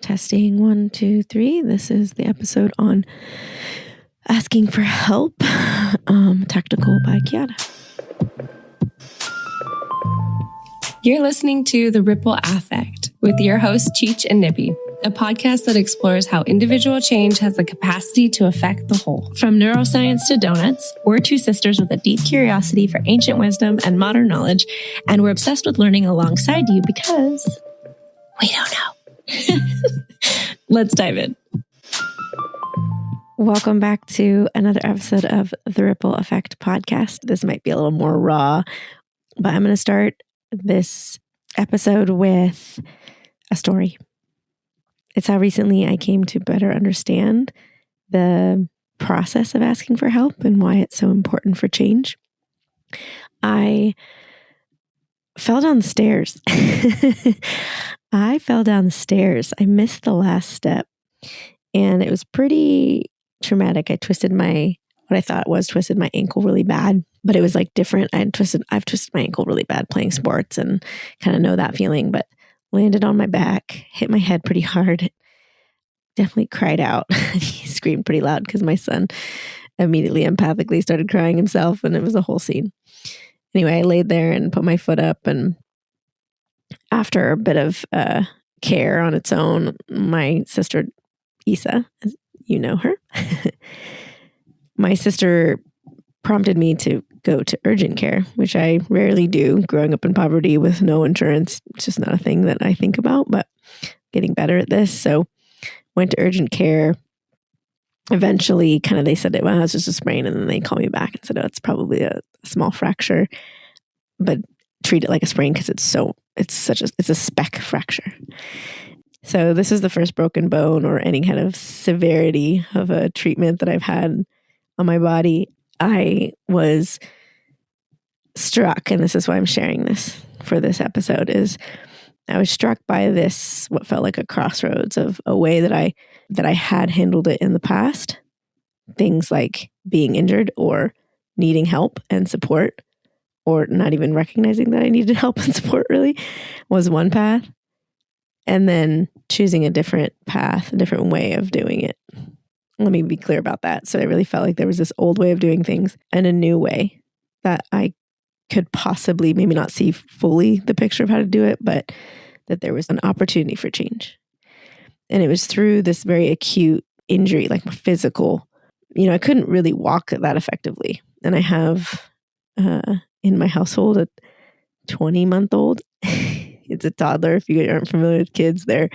Testing 1, 2, 3. This is the episode on asking for help. Tactical by Kiara. You're listening to The Ripple Affect with your hosts Cheech and Nibby, a podcast that explores how individual change has the capacity to affect the whole. From neuroscience to donuts, we're two sisters with a deep curiosity for ancient wisdom and modern knowledge, and we're obsessed with learning alongside you because we don't know. Let's dive in. Welcome back to another episode of The Ripple Effect podcast. This might be a little more raw, but I'm going to start this episode with a story. It's how recently I came to better understand the process of asking for help and why it's so important for change. I fell down the stairs. I fell down the stairs. I missed the last step and it was pretty traumatic. I twisted what I thought was twisted my ankle really bad, but it was like different. I've twisted my ankle really bad playing sports and kind of know that feeling, but landed on my back, hit my head pretty hard. Definitely cried out. He screamed pretty loud because my son immediately empathically started crying himself, and it was a whole scene. Anyway, I laid there and put my foot up, and after a bit of care on its own, my sister Isa, you know her, my sister prompted me to go to urgent care, which I rarely do. Growing up in poverty with no insurance, it's just not a thing that I think about, but getting better at this. So went to urgent care. Eventually, they said it was just a sprain, and then they called me back and said, "Oh, it's probably a small fracture, but treat it like a sprain because it's a speck fracture." So this is the first broken bone or any kind of severity of a treatment that I've had on my body. I was struck, and this is why I'm sharing this for this episode, is I was struck by this, what felt like a crossroads of a way that I had handled it in the past. Things like being injured or needing help and support, or not even recognizing that I needed help and support really, was one path. And then choosing a different path, a different way of doing it. Let me be clear about that. So I really felt like there was this old way of doing things and a new way that I could possibly maybe not see fully the picture of how to do it, but that there was an opportunity for change. And it was through this very acute injury, like physical, I couldn't really walk that effectively. And I have in my household a 20-month-old. It's a toddler. If you aren't familiar with kids, they're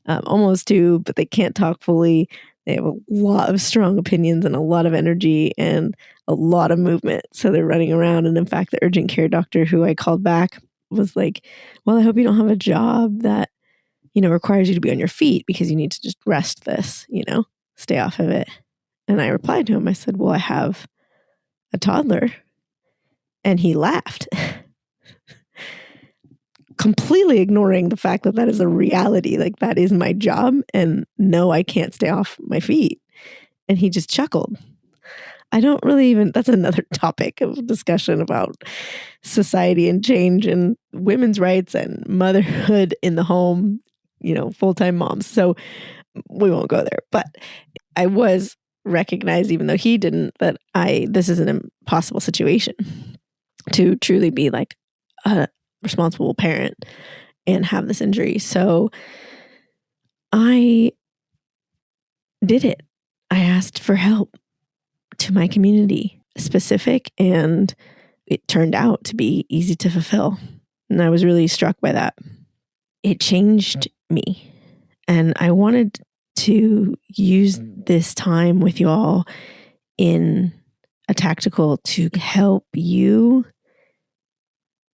almost 2, but they can't talk fully. They have a lot of strong opinions and a lot of energy and a lot of movement. So they're running around. And in fact, the urgent care doctor who I called back was like, "Well, I hope you don't have a job that, requires you to be on your feet because you need to just rest this, stay off of it." And I replied to him, I said, "Well, I have a toddler." And he laughed, completely ignoring the fact that is a reality. Like, that is my job. And no, I can't stay off my feet. And he just chuckled. I don't really that's another topic of discussion about society and change and women's rights and motherhood in the home, full-time moms. So we won't go there. But I was recognized, even though he didn't, that this is an impossible situation to truly be like a responsible parent and have this injury. So I did it. I asked for help to my community, specific, and it turned out to be easy to fulfill. And I was really struck by that. It changed me. And I wanted to use this time with you all in a tactical to help you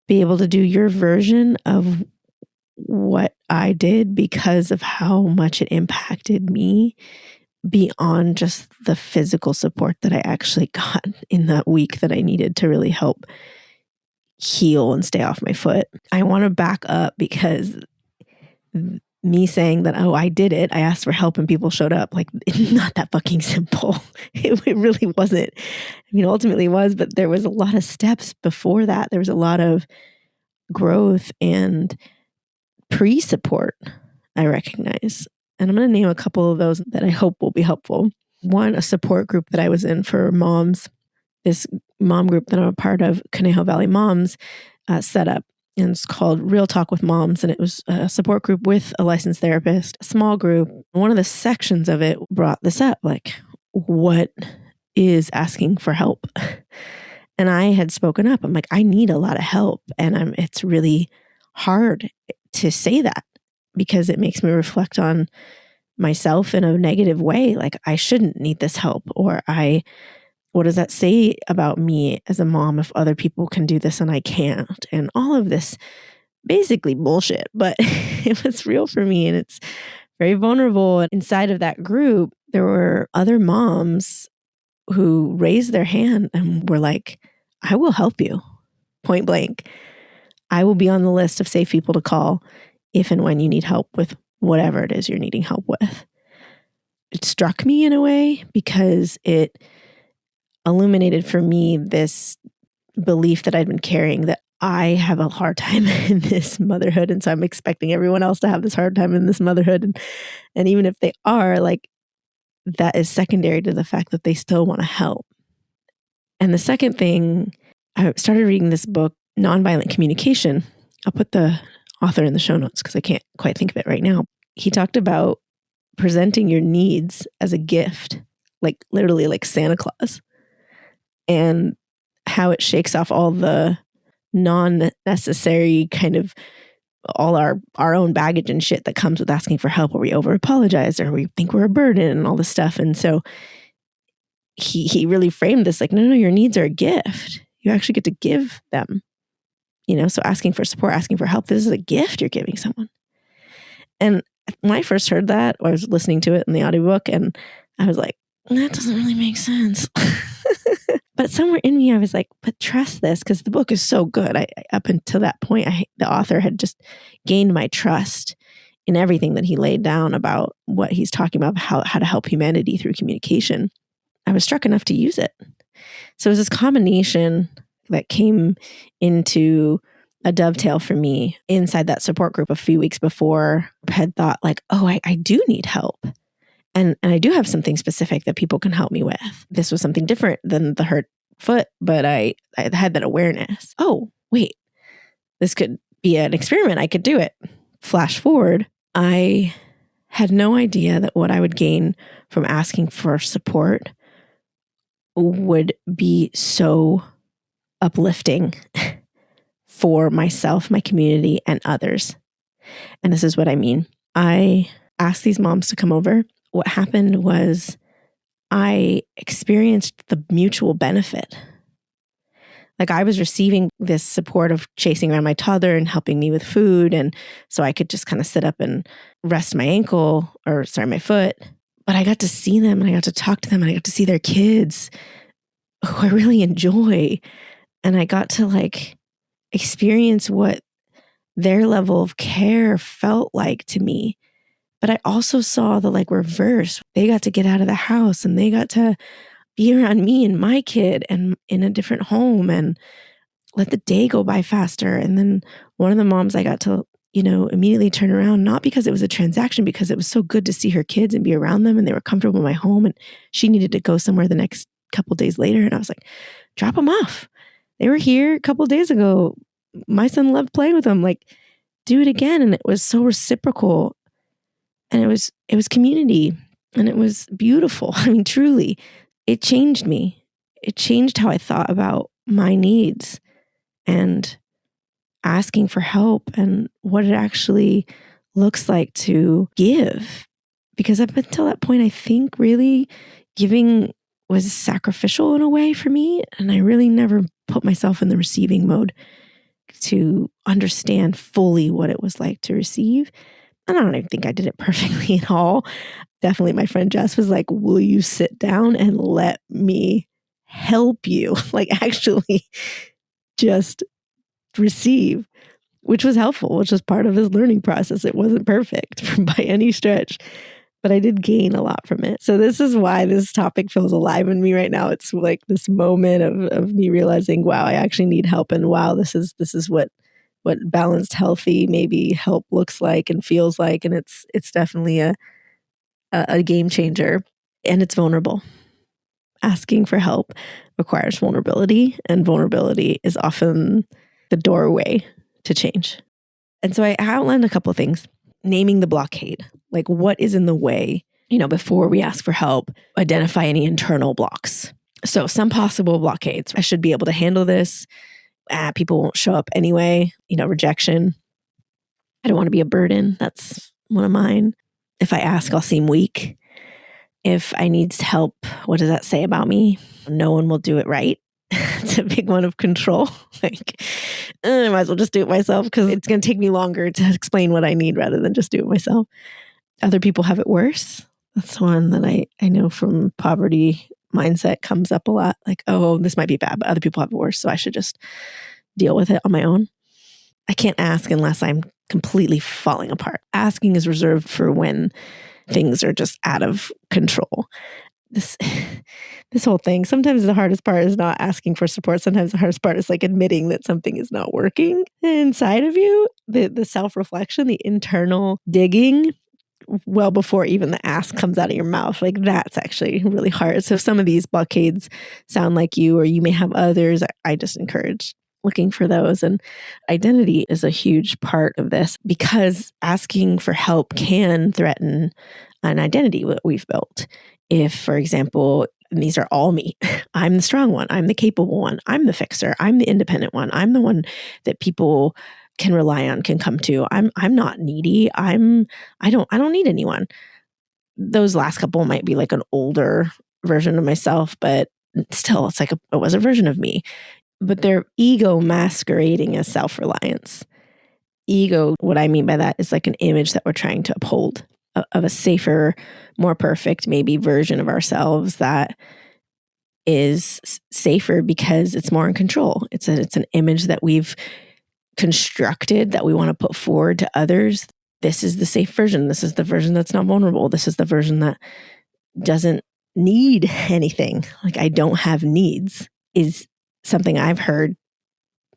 be able to do your version of what I did because of how much it impacted me beyond just the physical support that I actually got in that week that I needed to really help heal and stay off my foot. I want to back up because me saying that, "Oh, I did it, I asked for help and people showed up," like, it's not that fucking simple. It really wasn't. I mean, ultimately it was, but there was a lot of steps before that. There was a lot of growth and pre-support, I recognize. And I'm going to name a couple of those that I hope will be helpful. One, a support group that I was in for moms. This mom group that I'm a part of, Conejo Valley Moms, set up. And it's called Real Talk with Moms. And it was a support group with a licensed therapist, a small group. One of the sections of it brought this up, like, what is asking for help? And I had spoken up. I'm like, I need a lot of help. And it's really hard to say that because it makes me reflect on myself in a negative way. Like, I shouldn't need this help. Or what does that say about me as a mom if other people can do this and I can't? And all of this basically bullshit, but it was real for me and it's very vulnerable. And inside of that group, there were other moms who raised their hand and were like, I will help you, point blank. I will be on the list of safe people to call if and when you need help with whatever it is you're needing help with. It struck me in a way because it illuminated for me this belief that I'd been carrying that I have a hard time in this motherhood. And so I'm expecting everyone else to have this hard time in this motherhood. And even if they are, like, that is secondary to the fact that they still want to help. And the second thing, I started reading this book, Nonviolent Communication. I'll put the author in the show notes because I can't quite think of it right now. He talked about presenting your needs as a gift, like literally like Santa Claus, and how it shakes off all the non-necessary kind of all our own baggage and shit that comes with asking for help, where we over apologize or we think we're a burden and all this stuff. And so he really framed this like, no, your needs are a gift. You actually get to give them, so asking for support, asking for help, this is a gift you're giving someone. And when I first heard that, I was listening to it in the audiobook and I was like, that doesn't really make sense. But somewhere in me, I was like, but trust this, because the book is so good. Up until that point, the author had just gained my trust in everything that he laid down about what he's talking about, how to help humanity through communication. I was struck enough to use it. So it was this combination that came into a dovetail for me inside that support group a few weeks before. I had thought like, oh, I do need help. And I do have something specific that people can help me with. This was something different than the hurt foot, but I had that awareness. Oh, wait, this could be an experiment. I could do it. Flash forward, I had no idea that what I would gain from asking for support would be so uplifting for myself, my community, and others. And this is what I mean. I asked these moms to come over. What happened was I experienced the mutual benefit. Like I was receiving this support of chasing around my toddler and helping me with food. And so I could just kind of sit up and rest my my foot. But I got to see them and I got to talk to them and I got to see their kids who I really enjoy. And I got to like experience what their level of care felt like to me. But I also saw the like reverse. They got to get out of the house and they got to be around me and my kid and in a different home and let the day go by faster. And then one of the moms I got to, immediately turn around, not because it was a transaction, because it was so good to see her kids and be around them and they were comfortable in my home and she needed to go somewhere the next couple days later. And I was like, drop them off. They were here a couple days ago. My son loved playing with them. Like, do it again. And it was so reciprocal. And it was community and it was beautiful. I mean, truly, it changed me. It changed how I thought about my needs and asking for help and what it actually looks like to give. Because up until that point, I think really giving was sacrificial in a way for me. And I really never put myself in the receiving mode to understand fully what it was like to receive. And I don't even think I did it perfectly at all. Definitely my friend Jess was like, will you sit down and let me help you? Like actually just receive, which was helpful, which was part of this learning process. It wasn't perfect by any stretch, but I did gain a lot from it. So this is why this topic feels alive in me right now. It's like this moment of me realizing, wow, I actually need help. And wow, this is what balanced, healthy, maybe help looks like and feels like. And it's definitely a a game changer, and it's vulnerable. Asking for help requires vulnerability, and vulnerability is often the doorway to change. And so I outlined a couple of things. Naming the blockade, like what is in the way, before we ask for help, identify any internal blocks. So some possible blockades. I should be able to handle this. People won't show up anyway. Rejection. I don't want to be a burden. That's one of mine. If I ask, I'll seem weak. If I need help, what does that say about me? No one will do it right. It's a big one of control. I might as well just do it myself because it's going to take me longer to explain what I need rather than just do it myself. Other people have it worse. That's one that I know from poverty mindset comes up a lot. Like, oh, this might be bad, but other people have it worse, so I should just deal with it on my own. I can't ask unless I'm completely falling apart. Asking is reserved for when things are just out of control. This whole thing, sometimes the hardest part is not asking for support. Sometimes the hardest part is like admitting that something is not working inside of you. The self-reflection, the internal digging, well before even the ask comes out of your mouth. Like that's actually really hard. So if some of these blockades sound like you, or you may have others, I just encourage looking for those. And identity is a huge part of this because asking for help can threaten an identity that we've built. If, for example, these are all me, I'm the strong one, I'm the capable one, I'm the fixer, I'm the independent one, I'm the one that people can rely on, can come to. I'm not needy. I don't need anyone. Those last couple might be like an older version of myself, but still it's like it was a version of me. But they're ego masquerading as self-reliance. Ego, what I mean by that is like an image that we're trying to uphold of a safer, more perfect, maybe version of ourselves that is safer because it's more in control. It's an image that we've constructed that we want to put forward to others. This is the safe version. This is the version that's not vulnerable. This is the version that doesn't need anything. Like I don't have needs is something I've heard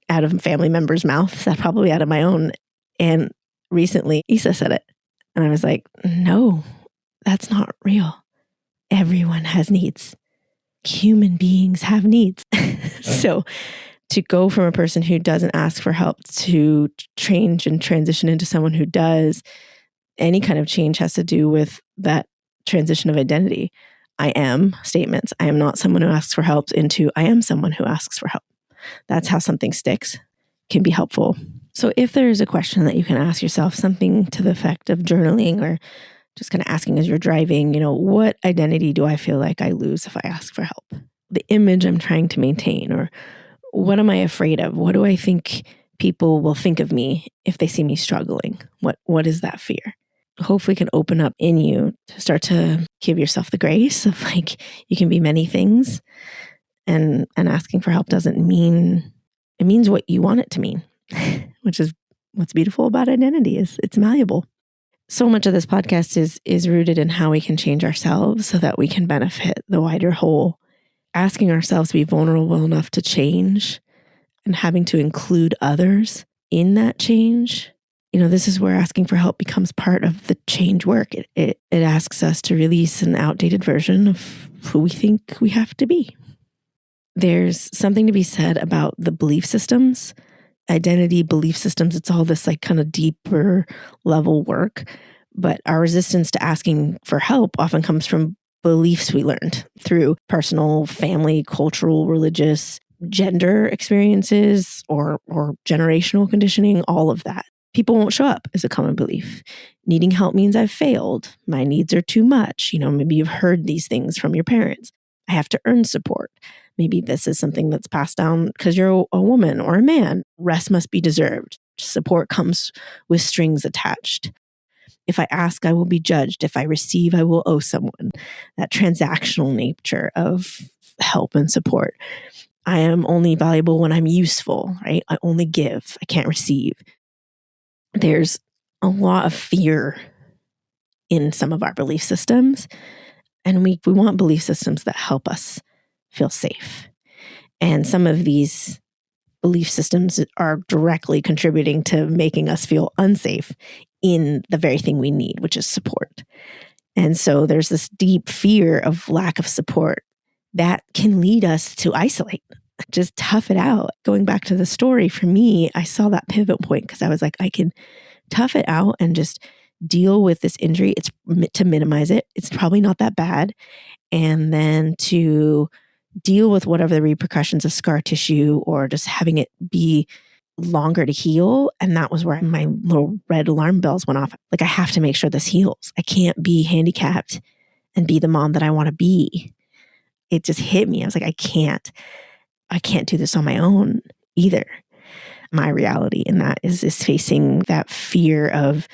out of family members' mouths, that probably out of my own. And recently Isa said it. And I was like, no, that's not real. Everyone has needs. Human beings have needs. So to go from a person who doesn't ask for help to change and transition into someone who does, any kind of change has to do with that transition of identity. I am statements. I am not someone who asks for help into I am someone who asks for help. That's how something sticks, can be helpful. So if there's a question that you can ask yourself, something to the effect of journaling or just kind of asking as you're driving, what identity do I feel like I lose if I ask for help? The image I'm trying to maintain, or what am I afraid of? What do I think people will think of me if they see me struggling? What is that fear? Hopefully can open up in you to start to give yourself the grace of like, you can be many things. And asking for help doesn't mean, it means what you want it to mean, which is what's beautiful about identity is it's malleable. So much of this podcast is rooted in how we can change ourselves so that we can benefit the wider whole. Asking ourselves to be vulnerable enough to change and having to include others in that change. This is where asking for help becomes part of the change work. It asks us to release an outdated version of who we think we have to be. There's something to be said about the belief systems, identity belief systems. It's all this like kind of deeper level work. But our resistance to asking for help often comes from beliefs we learned through personal, family, cultural, religious, gender experiences, or generational conditioning, all of that. People won't show up is a common belief. Needing help means I've failed. My needs are too much. Maybe you've heard these things from your parents. I have to earn support. Maybe this is something that's passed down because you're a woman or a man. Rest must be deserved. Support comes with strings attached. If I ask, I will be judged. If I receive, I will owe someone. That transactional nature of help and support. I am only valuable when I'm useful, right? I only give. I can't receive. There's a lot of fear in some of our belief systems. And we want belief systems that help us feel safe. And some of these belief systems are directly contributing to making us feel unsafe in the very thing we need, which is support. And so there's this deep fear of lack of support that can lead us to isolate, just tough it out. Going back to the story, for me, I saw that pivot point because I was like, I can tough it out and just deal with this injury. It's to minimize it. It's probably not that bad. And then to deal with whatever the repercussions of scar tissue or just having it be longer to heal. And that was where my little red alarm bells went off. Like, I have to make sure this heals. I can't be handicapped and be the mom that I want to be. It just hit me. I was like, I can't do this on my own either. My reality in that is facing that fear of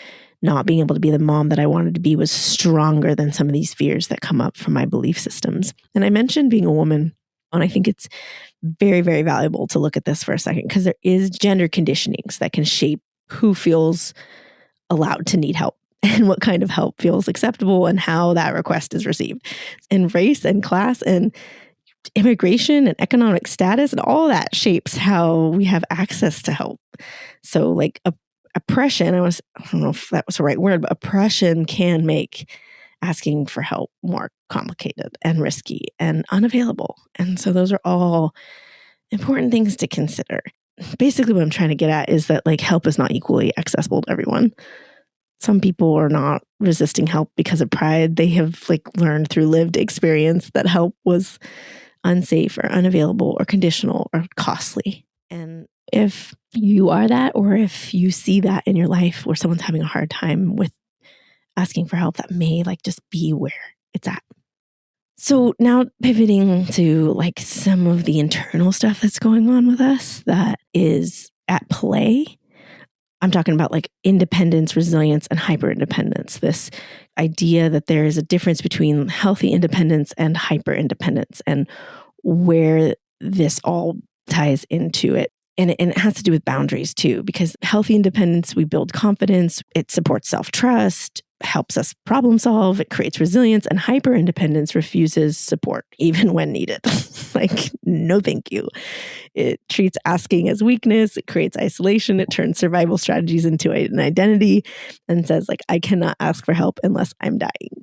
not being able to be the mom that I wanted to be was stronger than some of these fears that come up from my belief systems. And I mentioned being a woman, and I think it's very, very valuable to look at this for a second, because there is gender conditionings that can shape who feels allowed to need help and what kind of help feels acceptable and how that request is received. And race and class and immigration and economic status and all that shapes how we have access to help. So like oppression, I don't know if that was the right word, but oppression can make asking for help more complicated and risky and unavailable. And so those are all important things to consider. Basically, what I'm trying to get at is that like help is not equally accessible to everyone. Some people are not resisting help because of pride. They have like learned through lived experience that help was unsafe or unavailable or conditional or costly. And if you are that, or if you see that in your life where someone's having a hard time with asking for help, that may like just be where it's at. So now pivoting to like some of the internal stuff that's going on with us that is at play. I'm talking about like independence, resilience, and hyper-independence. This idea that there is a difference between healthy independence and hyper-independence and where this all ties into it. And it has to do with boundaries too, because healthy independence, we build confidence, it supports self-trust, helps us problem solve, it creates resilience, and hyper-independence refuses support even when needed. Like, no thank you. It treats asking as weakness, it creates isolation, it turns survival strategies into an identity and says like, I cannot ask for help unless I'm dying.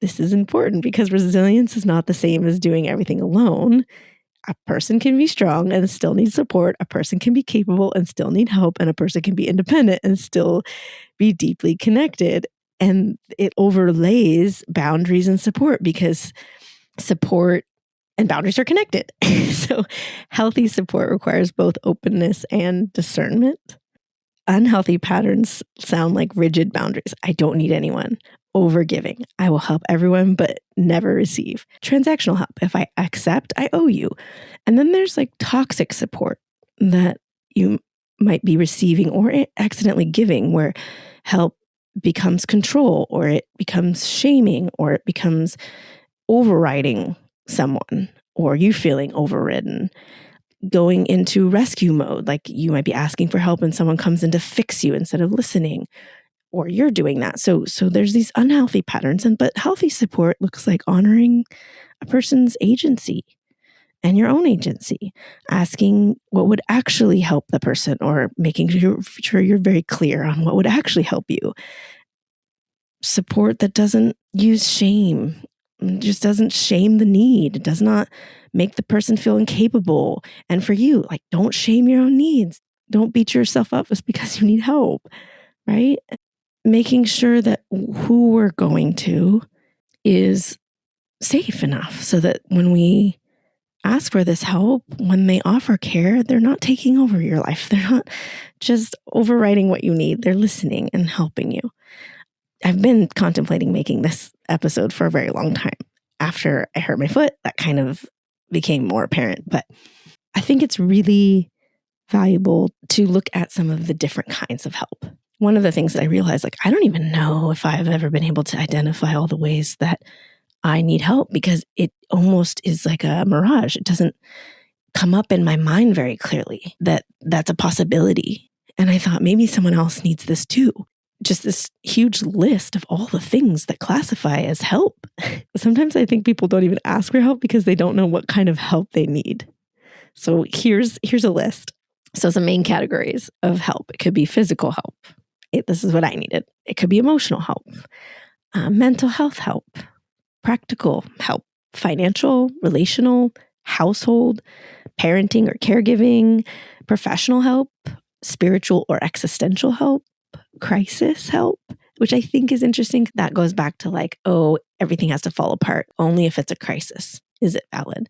This is important because resilience is not the same as doing everything alone. A person can be strong and still need support. A person can be capable and still need help. And a person can be independent and still be deeply connected. And it overlays boundaries and support because support and boundaries are connected. So healthy support requires both openness and discernment. Unhealthy patterns sound like rigid boundaries. I don't need anyone. Overgiving. I will help everyone, but never receive. Transactional help. If I accept, I owe you. And then there's like toxic support that you might be receiving or accidentally giving, where help becomes control, or it becomes shaming, or it becomes overriding someone, or you feeling overridden. Going into rescue mode, like you might be asking for help and someone comes in to fix you instead of listening, or you're doing that. So there's these unhealthy patterns, but healthy support looks like honoring a person's agency and your own agency, asking what would actually help the person, or making sure you're very clear on what would actually help you. Support that doesn't use shame, just doesn't shame the need. It does not make the person feel incapable. And for you, like, don't shame your own needs. Don't beat yourself up just because you need help, right? Making sure that who we're going to is safe enough so that when we ask for this help, when they offer care, they're not taking over your life. They're not just overriding what you need. They're listening and helping you. I've been contemplating making this episode for a very long time. After I hurt my foot, that kind of became more apparent. But I think it's really valuable to look at some of the different kinds of help. One of the things that I realized, like, I don't even know if I've ever been able to identify all the ways that I need help, because it almost is like a mirage. It doesn't come up in my mind very clearly that that's a possibility. And I thought maybe someone else needs this too. Just this huge list of all the things that classify as help. Sometimes I think people don't even ask for help because they don't know what kind of help they need. So here's a list. So some main categories of help. It could be physical help. This is what I needed. It could be emotional help. mental health help, practical help, financial, relational, household, parenting or caregiving, professional help, spiritual or existential help, crisis help, which I think is interesting. That goes back to like, oh, everything has to fall apart only if it's a crisis. Is it valid?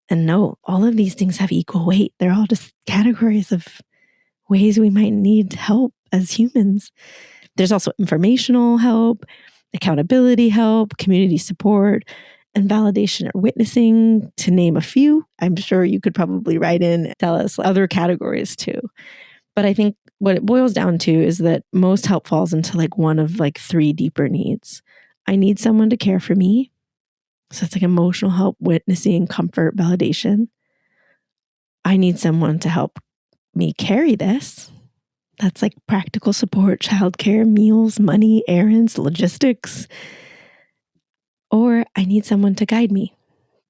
And no, all of these things have equal weight. They're all just categories of ways we might need help as humans. There's also informational help, accountability help, community support, and validation or witnessing, to name a few. I'm sure you could probably write in and tell us other categories too. But I think what it boils down to is that most help falls into like one of like three deeper needs. I need someone to care for me. So it's like emotional help, witnessing, comfort, validation. I need someone to help me carry this. That's like practical support, childcare, meals, money, errands, logistics. Or I need someone to guide me.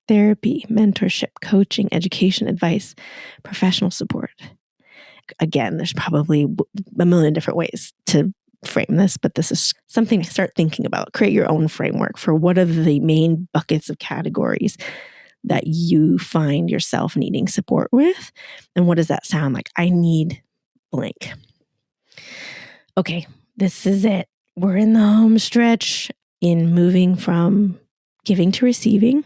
Therapy, mentorship, coaching, education, advice, professional support. Again, there's probably a million different ways to frame this, but this is something to start thinking about. Create your own framework for what are the main buckets of categories that you find yourself needing support with. And what does that sound like? I need blank. Okay, this is it. We're in the home stretch in moving from giving to receiving.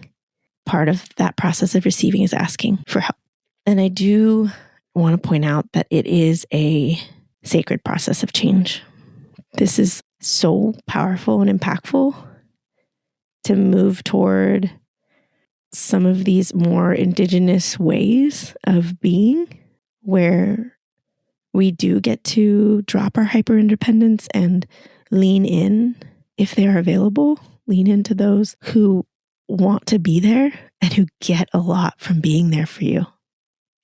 Part of that process of receiving is asking for help. And I do want to point out that it is a sacred process of change. This is so powerful and impactful to move toward some of these more indigenous ways of being, where we do get to drop our hyper independence and lean in if they are available, lean into those who want to be there and who get a lot from being there for you.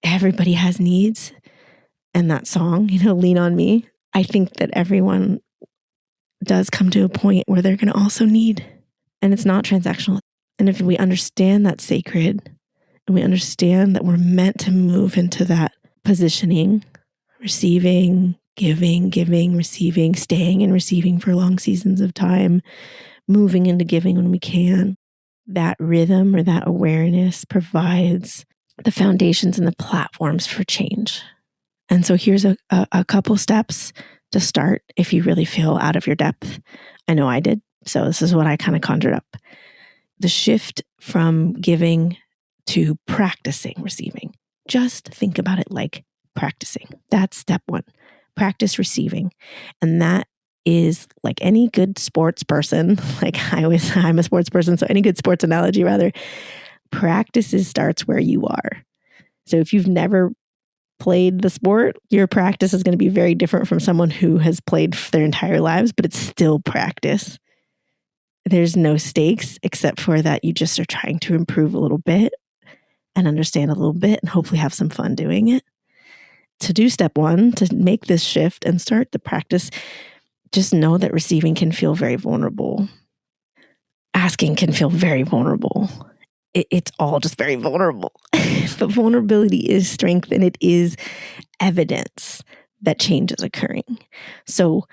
Everybody has needs. And that song, Lean on Me, I think that everyone does come to a point where they're going to also need. And it's not transactional. And if we understand that's sacred, and we understand that we're meant to move into that positioning, receiving, giving, receiving, staying and receiving for long seasons of time, moving into giving when we can, that rhythm or that awareness provides the foundations and the platforms for change. And so here's a couple steps to start if you really feel out of your depth. I know I did. So this is what I kind of conjured up. The shift from giving to practicing receiving. Just think about it like practicing. That's step one. Practice receiving. And that is like any good sports person, I'm a sports person, so any good sports analogy rather, practice starts where you are. So if you've never played the sport, your practice is going to be very different from someone who has played for their entire lives, but it's still practice. There's no stakes except for that you just are trying to improve a little bit and understand a little bit and hopefully have some fun doing it. To do step one, to make this shift and start the practice, just know that receiving can feel very vulnerable. Asking can feel very vulnerable. It's all just very vulnerable. But vulnerability is strength, and it is evidence that change is occurring. So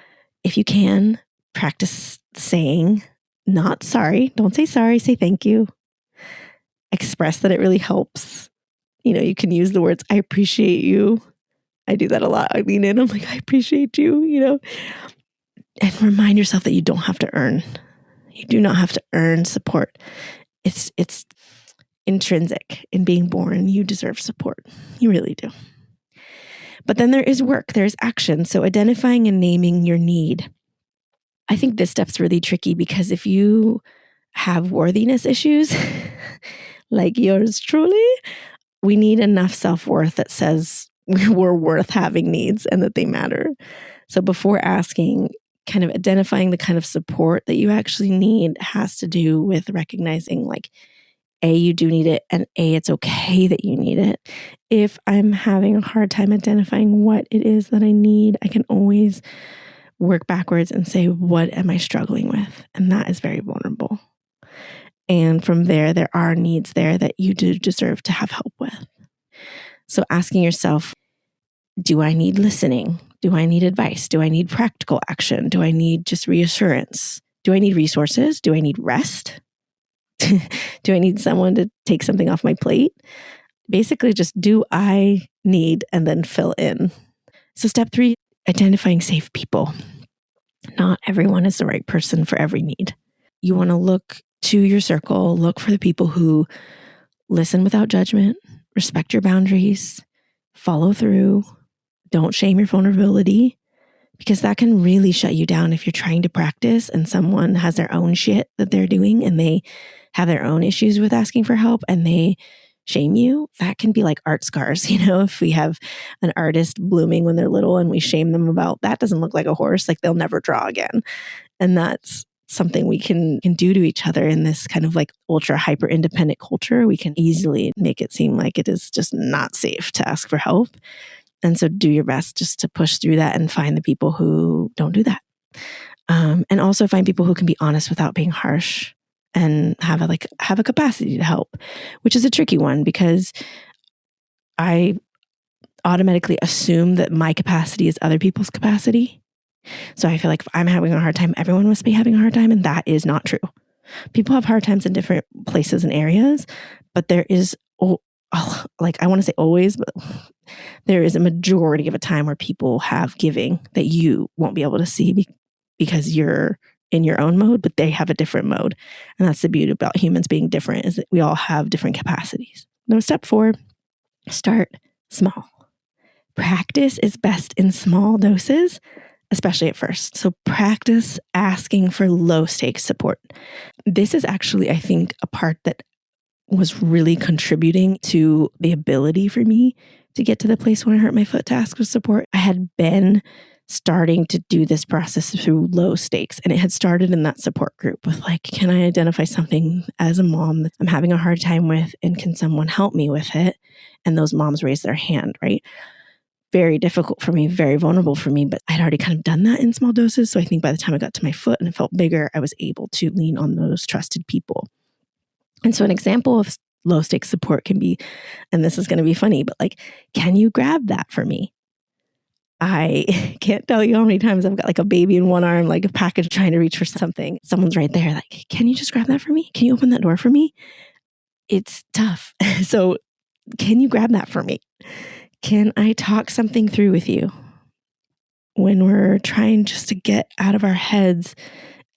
if you can, practice saying, not sorry. Don't say sorry, say thank you. Express that it really helps. You can use the words, I appreciate you. I do that a lot. I lean in, I'm like, I appreciate you, And remind yourself that you don't have to earn. You do not have to earn support. It's intrinsic in being born. You deserve support. You really do. But then there is work. There's action. So identifying and naming your need. I think this step's really tricky because if you have worthiness issues, like yours truly, we need enough self-worth that says we're worth having needs and that they matter. So before asking, kind of identifying the kind of support that you actually need has to do with recognizing like, A, you do need it, and A, it's okay that you need it. If I'm having a hard time identifying what it is that I need, I can always work backwards and say, what am I struggling with? And that is very vulnerable. And from there are needs there that you do deserve to have help with. So asking yourself, do I need listening? Do I need advice? Do I need practical action? Do I need just reassurance? Do I need resources? Do I need rest? Do I need someone to take something off my plate? Basically, just do I need and then fill in. So step 3, identifying safe people. Not everyone is the right person for every need. You want to look to your circle, look for the people who listen without judgment, respect your boundaries, follow through, don't shame your vulnerability, because that can really shut you down if you're trying to practice and someone has their own shit that they're doing and they have their own issues with asking for help and they shame you. That can be like art scars. If we have an artist blooming when they're little and we shame them about that doesn't look like a horse, like they'll never draw again. And that's something we can do to each other in this kind of like ultra hyper independent culture. We can easily make it seem like it is just not safe to ask for help. And so do your best just to push through that and find the people who don't do that. And also find people who can be honest without being harsh and have a capacity to help, which is a tricky one because I automatically assume that my capacity is other people's capacity. So I feel like if I'm having a hard time, everyone must be having a hard time. And that is not true. People have hard times in different places and areas, but there is, like I want to say always, but there is a majority of a time where people have giving that you won't be able to see because you're in your own mode, but they have a different mode. And that's the beauty about humans being different, is that we all have different capacities. Now, step 4, start small. Practice is best in small doses, especially at first. So practice asking for low stakes support. This is actually, I think, a part that was really contributing to the ability for me to get to the place when I hurt my foot to ask for support. I had been starting to do this process through low stakes. And it had started in that support group with like, can I identify something as a mom that I'm having a hard time with? And can someone help me with it? And those moms raised their hand, right? Very difficult for me, very vulnerable for me, but I'd already kind of done that in small doses. So I think by the time I got to my foot and it felt bigger, I was able to lean on those trusted people. And so an example of low stakes support can be, and this is going to be funny, but like, can you grab that for me? I can't tell you how many times I've got like a baby in one arm, like a package trying to reach for something. Someone's right there like, can you just grab that for me? Can you open that door for me? It's tough. So can you grab that for me? Can I talk something through with you? When we're trying just to get out of our heads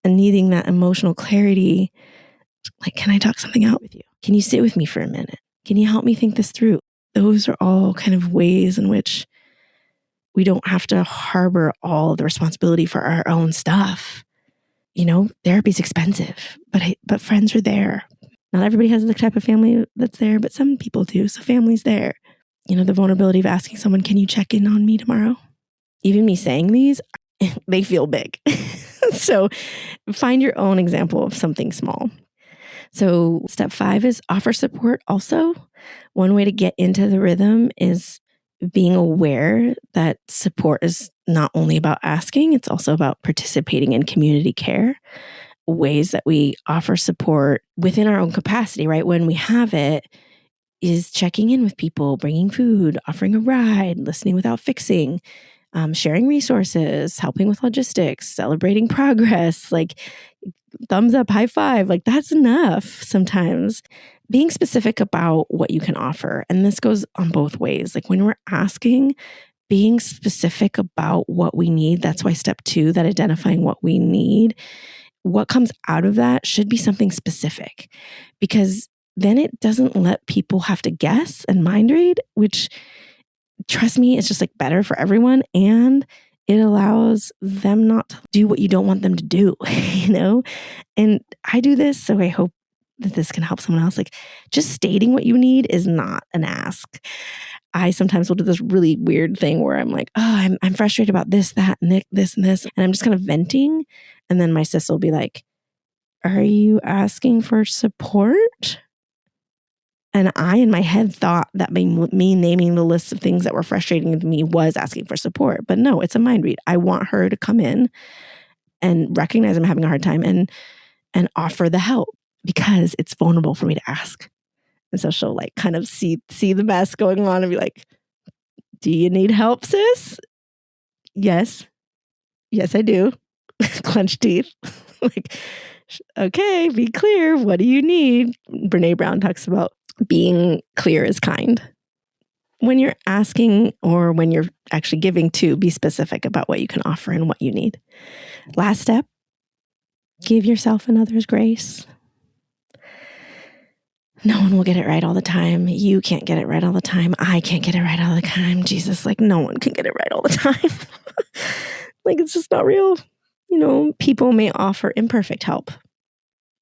and needing that emotional clarity, like, can I talk something out with you? Can you sit with me for a minute? Can you help me think this through? Those are all kind of ways in which we don't have to harbor all of the responsibility for our own stuff. Therapy's expensive, but friends are there. Not everybody has the type of family that's there, but some people do. So family's there. The vulnerability of asking someone, can you check in on me tomorrow? Even me saying these, they feel big. So find your own example of something small. So step 5 is offer support also. One way to get into the rhythm is being aware that support is not only about asking, it's also about participating in community care. Ways that we offer support within our own capacity, right? When we have it, is checking in with people, bringing food, offering a ride, listening without fixing, sharing resources, helping with logistics, celebrating progress, like thumbs up, high five, like that's enough sometimes. Being specific about what you can offer. And this goes on both ways. Like when we're asking, being specific about what we need. That's why step 2, that identifying what we need. What comes out of that should be something specific, because then it doesn't let people have to guess and mind read, which, trust me, it's just like better for everyone. And it allows them not to do what you don't want them to do, And I do this, so I hope that this can help someone else. Like just stating what you need is not an ask. I sometimes will do this really weird thing where I'm like, oh, I'm frustrated about this, that, and this, and this. And I'm just kind of venting. And then my sis will be like, are you asking for support? And I, in my head, thought that me naming the list of things that were frustrating to me was asking for support. But no, it's a mind read. I want her to come in and recognize I'm having a hard time and offer the help, because it's vulnerable for me to ask. And so she'll like kind of see the mess going on and be like, do you need help, sis? Yes. Yes, I do. Clenched teeth. Like, okay, be clear. What do you need? Brene Brown talks about being clear is kind. When you're asking or when you're actually giving to, be specific about what you can offer and what you need. Last step, give yourself and others grace. No one will get it right all the time. You can't get it right all the time. I can't get it right all the time. Jesus, like no one can get it right all the time. Like it's just not real. People may offer imperfect help.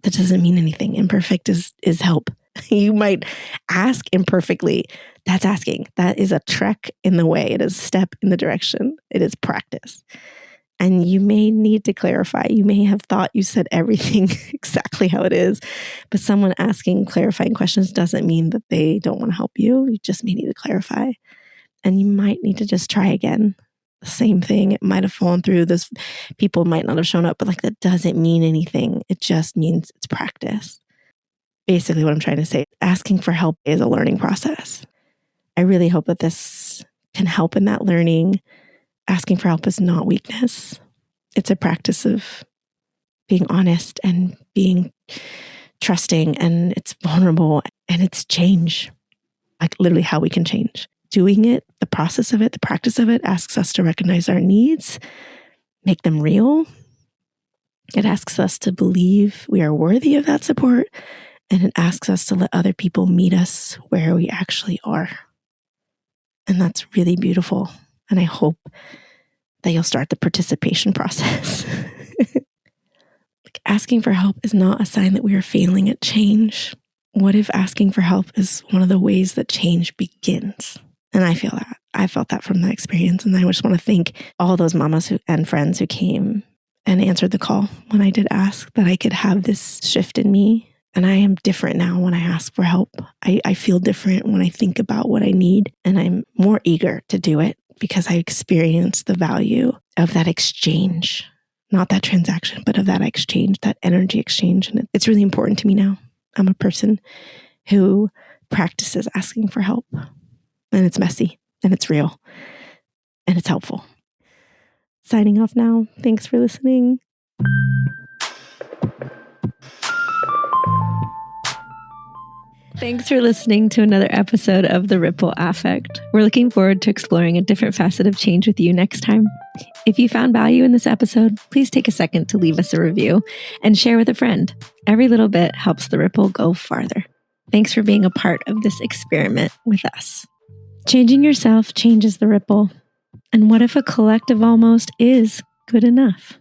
That doesn't mean anything. Imperfect is help. You might ask imperfectly. That's asking. That is a trek in the way. It is a step in the direction. It is practice. And you may need to clarify. You may have thought you said everything exactly how it is, but someone asking clarifying questions doesn't mean that they don't want to help you. You just may need to clarify. And you might need to just try again. The same thing. It might have fallen through. Those people might not have shown up, but like that doesn't mean anything. It just means it's practice. Basically what I'm trying to say, asking for help is a learning process. I really hope that this can help in that learning. Asking for help is not weakness. It's a practice of being honest and being trusting, and it's vulnerable, and it's change. Like literally how we can change. Doing it, the process of it, the practice of it asks us to recognize our needs, make them real. It asks us to believe we are worthy of that support, and it asks us to let other people meet us where we actually are. And that's really beautiful. And I hope that you'll start the participation process. Like asking for help is not a sign that we are failing at change. What if asking for help is one of the ways that change begins? And I feel that. I felt that from that experience. And I just want to thank all those mamas and friends who came and answered the call when I did ask, that I could have this shift in me. And I am different now when I ask for help. I feel different when I think about what I need, and I'm more eager to do it because I experience the value of that exchange, not that transaction, but of that exchange, that energy exchange. And it's really important to me now. I'm a person who practices asking for help, and it's messy and it's real and it's helpful. Signing off now. Thanks for listening. Thanks for listening to another episode of The Ripple Affect. We're looking forward to exploring a different facet of change with you next time. If you found value in this episode, please take a second to leave us a review and share with a friend. Every little bit helps the ripple go farther. Thanks for being a part of this experiment with us. Changing yourself changes the ripple. And what if a collective almost is good enough?